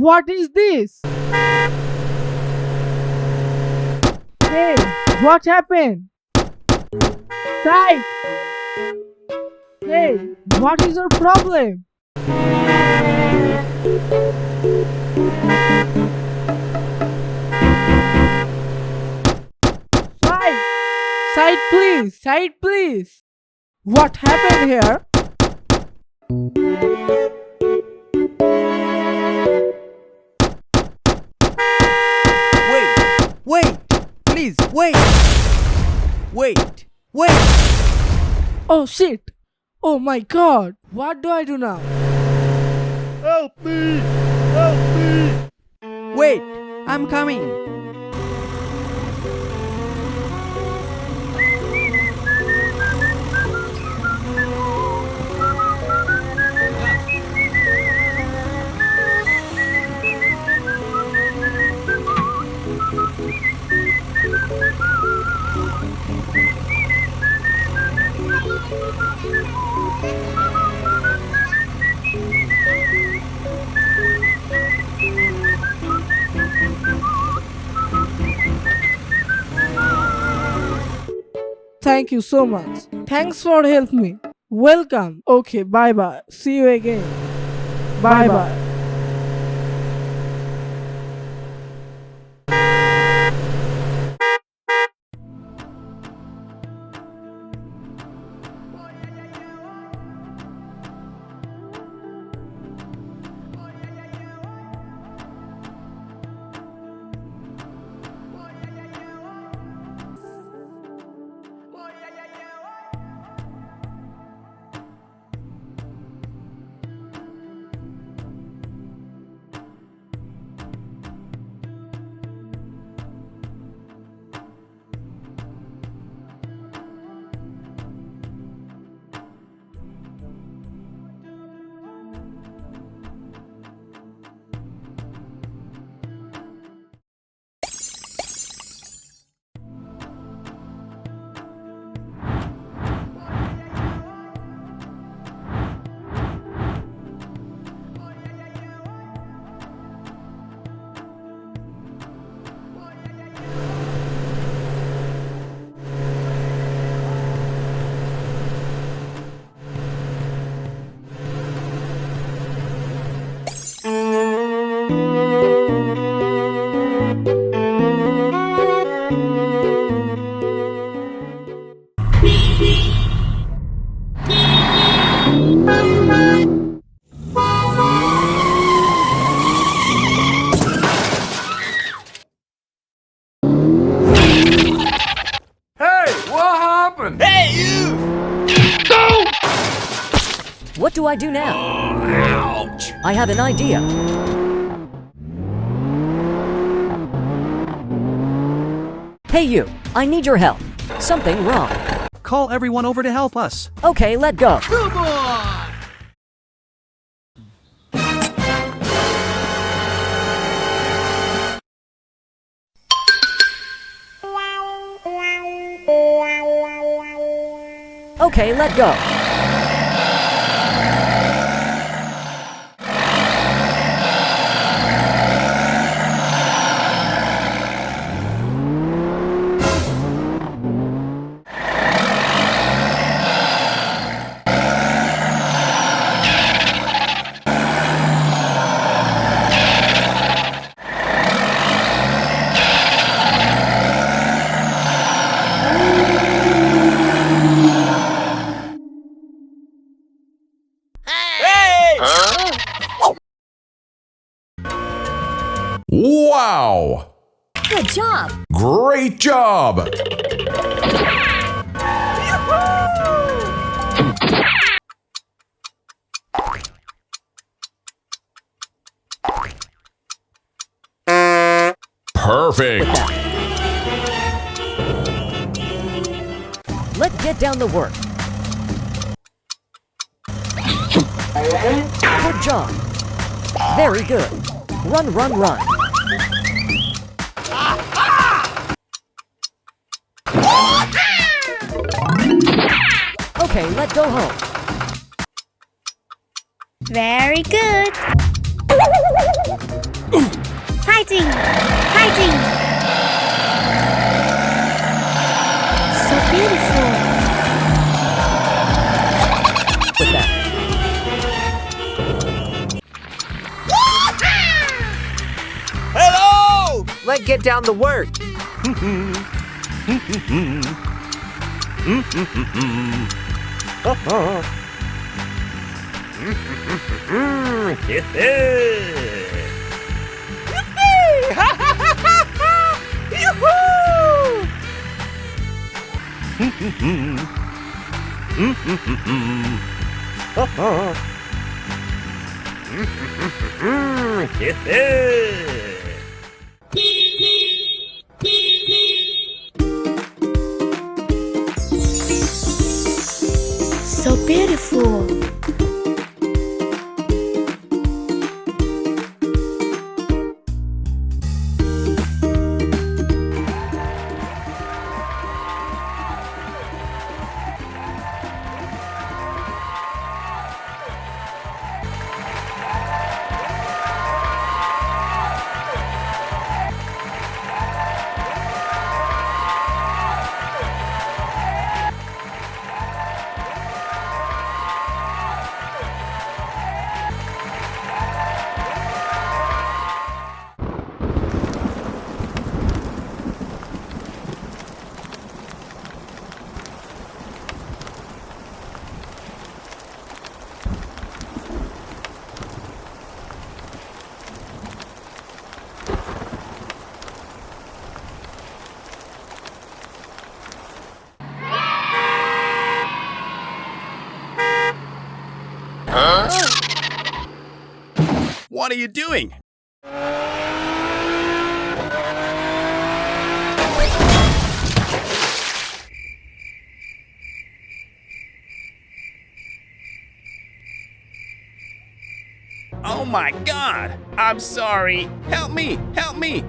What is this? Hey, what happened? Side! Hey, what is your problem? Side! Side please! Side please! What happened here? Wait! Please, wait! Wait! Oh shit! Oh my god! What do I do now? Help me! Help me! Wait! I'm coming! Thank you so much. Thanks for helping me. Welcome. Okay, bye bye. See you again. Bye bye. What do I do now? Ouch! I have an idea. Hey you, I need your help. Something wrong. Call everyone over to help us. Okay, let go. Come on! Okay, let go. Wow! Good job. Great job! Perfect! Let's get down to work. Good job. Very good. Run, run, run. Okay, let's go home. Very good. Fighting! Fighting! So beautiful! With that. Hello! Let's get down to work. So beautiful! What are you doing? Oh my God! I'm sorry. Help me! Help me!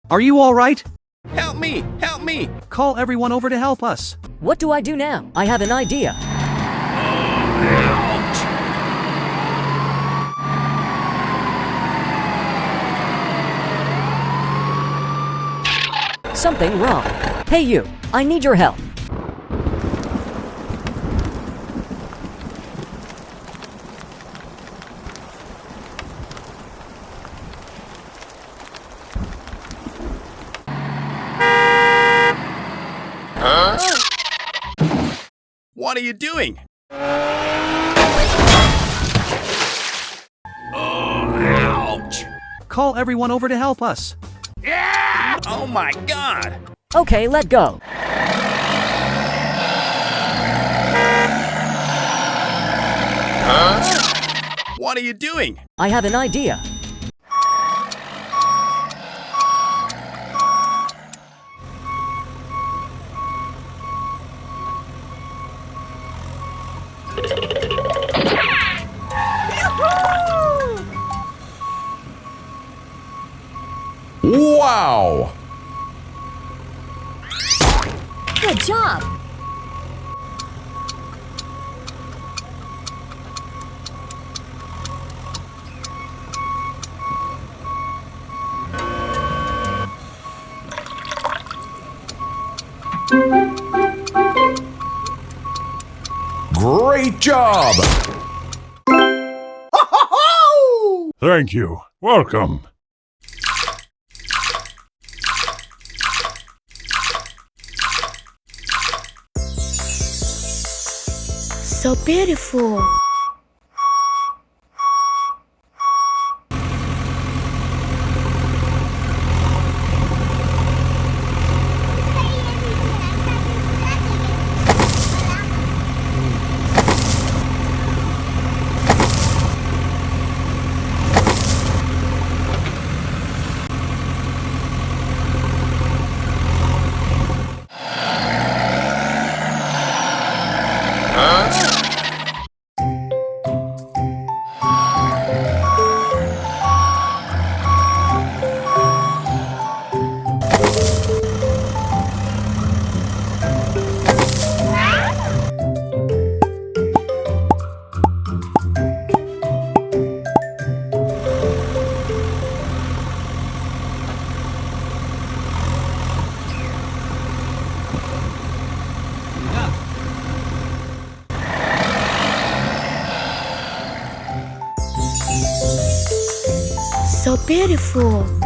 Are you all right? Help me! Help me! Call everyone over to help us. What do I do now? I have an idea. Something wrong. Hey you, I need your help. What are you doing? Ouch! Call everyone over to help us. Oh my God! Okay, let go. What are you doing? I have an idea. Wow! Good job! Great job! Thank you. Welcome. So beautiful! So beautiful.